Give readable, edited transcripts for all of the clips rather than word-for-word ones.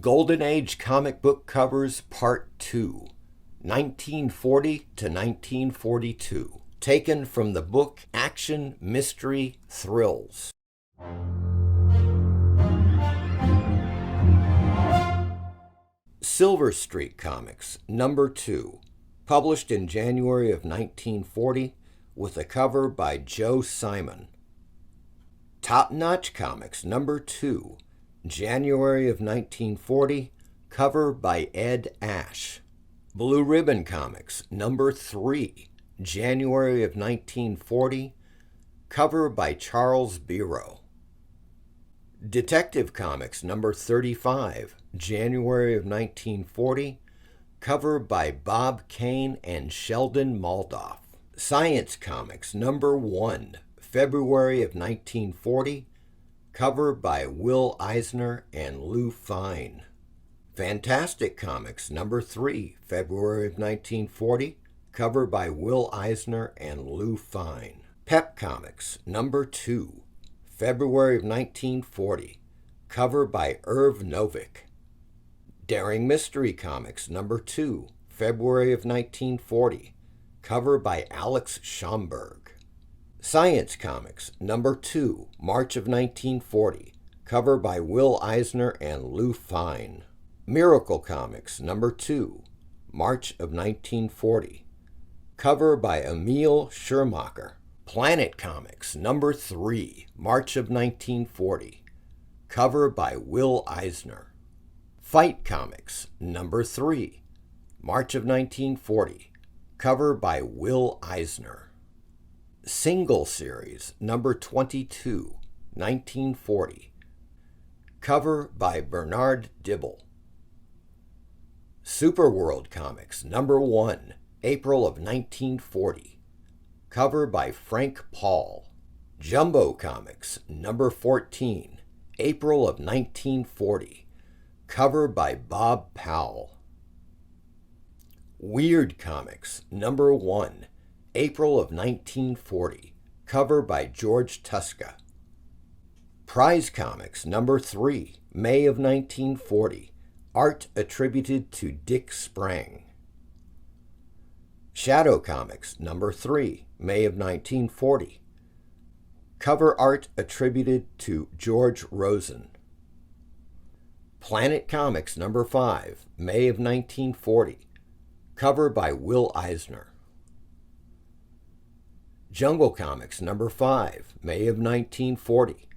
Golden Age Comic Book Covers Part 2, 1940 to 1942, taken from the book Action, Mystery, Thrills. Silver Street Comics, number 2, published in January of 1940, with a cover by Joe Simon. Top Notch Comics, number 2, January of 1940, cover by Ed Ash. Blue Ribbon Comics, number 3, January of 1940, cover by Charles Biro. Detective Comics, number 35, January of 1940, cover by Bob Kane and Sheldon Moldoff. Science Comics, number 1, February of 1940, cover by Will Eisner and Lou Fine. Fantastic Comics, number 3, February of 1940, cover by Will Eisner and Lou Fine. Pep Comics, number 2, February of 1940, cover by Irv Novick. Daring Mystery Comics, number 2, February of 1940, cover by Alex Schomburg. Science Comics, number 2, March of 1940, cover by Will Eisner and Lou Fine. Miracle Comics, number 2, March of 1940, cover by Emil Schirmacher. Planet Comics, number 3, March of 1940, cover by Will Eisner. Fight Comics, number 3, March of 1940, cover by Will Eisner. Single Series, number 22, 1940, cover by Bernard Dibble. Superworld Comics, number 1, April of 1940, cover by Frank Paul. Jumbo Comics, number 14, April of 1940, cover by Bob Powell. Weird Comics, number 1, April of 1940, cover by George Tuska. Prize Comics, number 3, May of 1940, art attributed to Dick Sprang. Shadow Comics, number 3, May of 1940, cover art attributed to George Rosen. Planet Comics, number 5, May of 1940, cover by Will Eisner. Jungle Comics, number 5, May of 1940,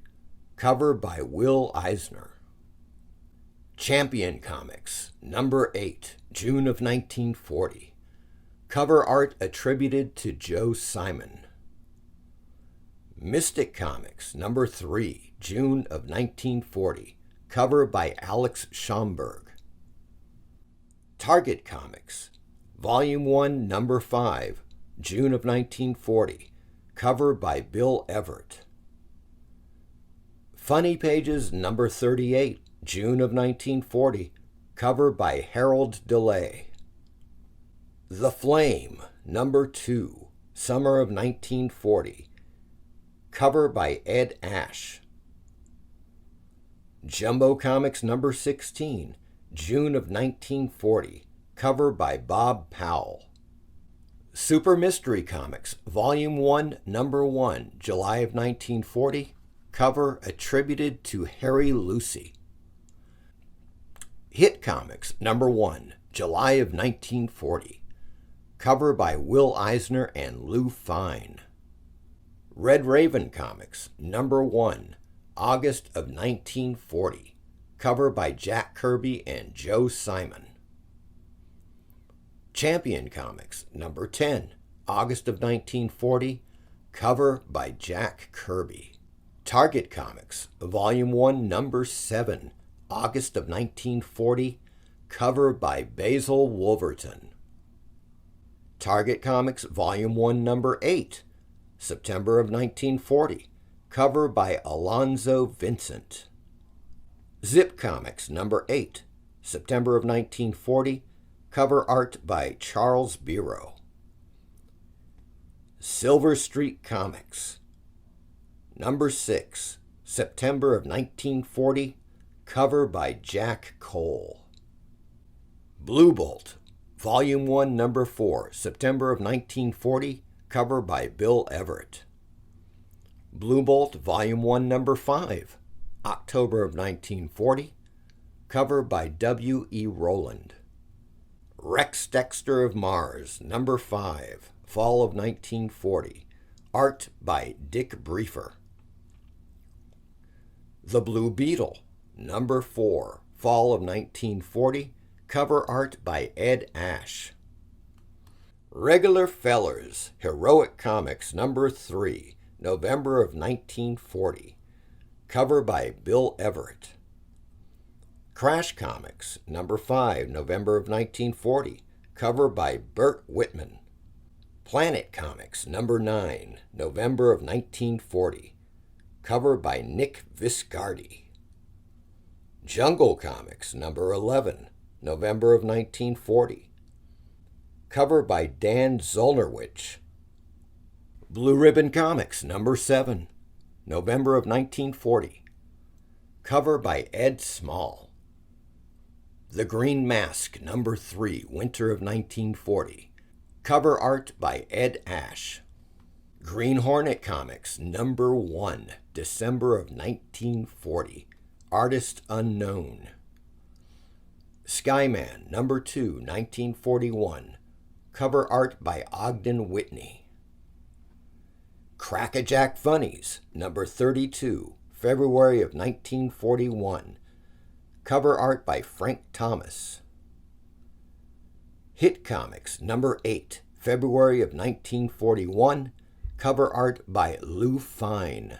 cover by Will Eisner. Champion Comics, number 8, June of 1940, cover art attributed to Joe Simon. Mystic Comics, number 3, June of 1940, cover by Alex Schomburg. Target Comics, Volume 1, number 5, June of 1940, cover by Bill Everett. Funny Pages, number 38, June of 1940, cover by Harold DeLay. The Flame, number 2, summer of 1940, cover by Ed Ash. Jumbo Comics, number 16, June of 1940, cover by Bob Powell. Super Mystery Comics, Volume 1, number 1, July of 1940, cover attributed to Harry Lucy. Hit Comics, number 1, July of 1940, cover by Will Eisner and Lou Fine. Red Raven Comics, number 1, August of 1940, cover by Jack Kirby and Joe Simon. Champion Comics, number 10, August of 1940, cover by Jack Kirby. Target Comics, Volume 1, number 7, August of 1940, cover by Basil Wolverton. Target Comics, Volume 1, number 8, September of 1940, cover by Alonzo Vincent. Zip Comics, number 8, September of 1940, cover art by Charles Biro. Silver Street Comics, number 6, September of 1940, cover by Jack Cole. Blue Bolt, Volume 1, Number 4, September of 1940, cover by Bill Everett. Blue Bolt, Volume 1, Number 5, October of 1940, cover by W. E. Rowland. Rex Dexter of Mars, Number 5, Fall of 1940, art by Dick Briefer. The Blue Beetle, Number 4, Fall of 1940, cover art by Ed Ash. Regular Fellers, Heroic Comics, Number 3, November of 1940, cover by Bill Everett. Crash Comics, Number 5, November of 1940, cover by Burt Whitman. Planet Comics, Number 9, November of 1940, cover by Nick Viscardi. Jungle Comics, Number 11, November of 1940, cover by Dan Zolnerwich. Blue Ribbon Comics, Number 7, November of 1940, cover by Ed Small. The Green Mask, Number 3, Winter of 1940, cover art by Ed Ash. Green Hornet Comics, Number 1, December of 1940, artist unknown. Skyman, Number 2, 1941, cover art by Ogden Whitney. Crack-a-Jack Funnies, Number 32, February of 1941, cover art by Frank Thomas. Hit Comics, Number 8, February of 1941, cover art by Lou Fine.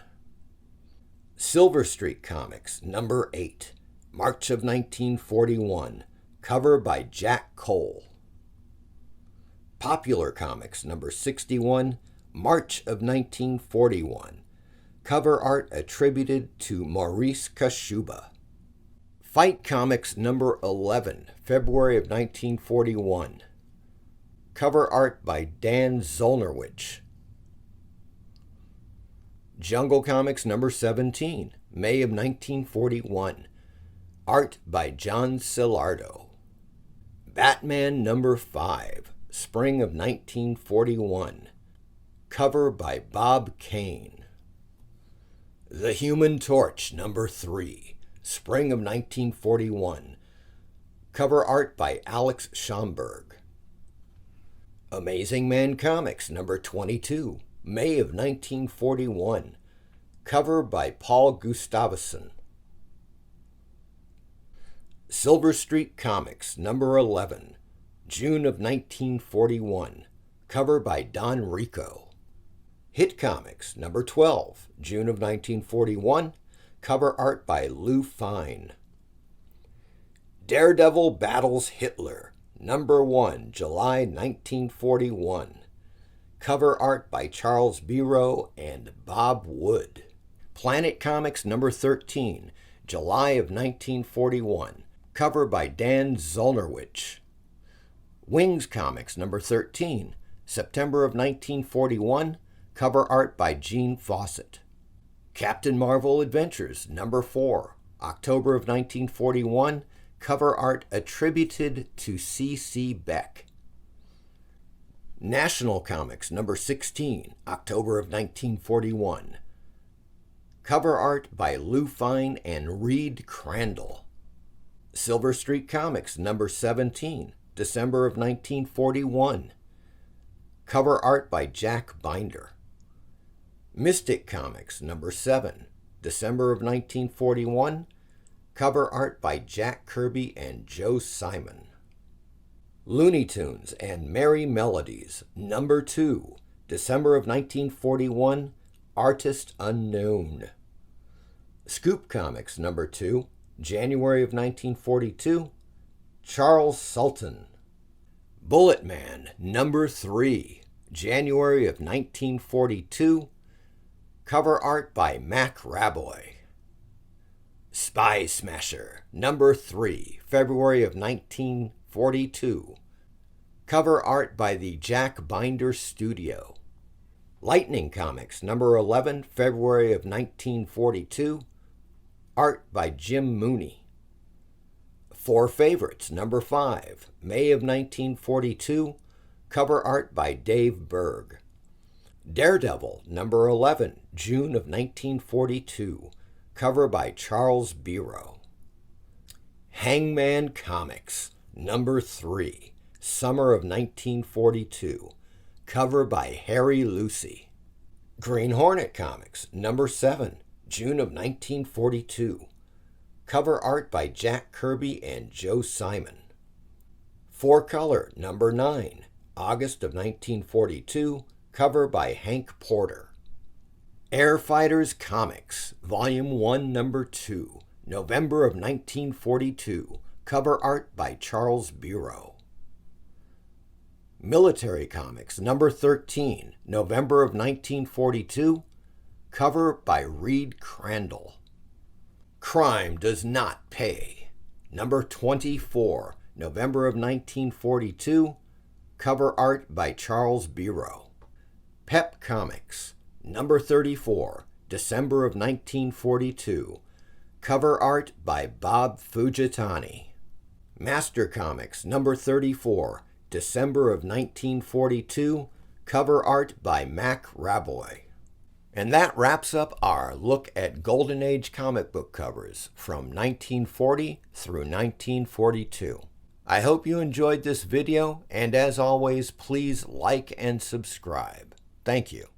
Silver Streak Comics, Number 8, March of 1941, cover by Jack Cole. Popular Comics, Number 61, March of 1941, cover art attributed to Maurice Kashuba. Fight Comics, Number 11, February of 1941, cover art by Dan Zolnerwich. Jungle Comics, Number 17, May of 1941, art by John Cilardo. Batman Number 5, Spring of 1941, cover by Bob Kane. The Human Torch Number 3, Spring of 1941, cover art by Alex Schomburg. Amazing Man Comics Number 22, May of 1941, cover by Paul Gustavusson. Silver Streak Comics, Number 11, June of 1941, cover by Don Rico. Hit Comics, Number 12, June of 1941, cover art by Lou Fine. Daredevil Battles Hitler, Number 1, July 1941, cover art by Charles Biro and Bob Wood. Planet Comics Number 13, July of 1941, cover by Dan Zolnerwich. Wings Comics Number 13, September of 1941, cover art by Gene Fawcett. Captain Marvel Adventures Number 4, October of 1941, cover art attributed to C.C. Beck. National Comics Number 16, October of 1941, cover art by Lou Fine and Reed Crandall. Silver Streak Comics Number 17, December of 1941, cover art by Jack Binder. Mystic Comics Number 7, December of 1941, cover art by Jack Kirby and Joe Simon. Looney Tunes and Merry Melodies Number 2, December of 1941, artist unknown. Scoop Comics Number 2, January of 1942, Charles Sultan. Bulletman Number 3, January of 1942, cover art by Mac Raboy. Spy Smasher Number 3, February of 1942, cover art by the Jack Binder Studio. Lightning Comics Number 11, February of 1942, art by Jim Mooney. Four Favorites, number 5, May of 1942, cover art by Dave Berg. Daredevil, number 11, June of 1942, cover by Charles Biro. Hangman Comics, number 3, summer of 1942, cover by Harry Lucy. Green Hornet Comics, number 7, June of 1942, cover art by Jack Kirby and Joe Simon. 4-Color, number 9, August of 1942, cover by Hank Porter. Air Fighters Comics, Volume 1, number 2, November of 1942, cover art by Charles Biro. Military Comics, number 13, November of 1942, cover by Reed Crandall. Crime Does Not Pay, number 24, November of 1942, cover art by Charles Biro. Pep Comics, number 34, December of 1942, cover art by Bob Fujitani. Master Comics, number 34, December of 1942, cover art by Mac Raboy. And that wraps up our look at Golden Age comic book covers from 1940 through 1942. I hope you enjoyed this video, and as always, please like and subscribe. Thank you.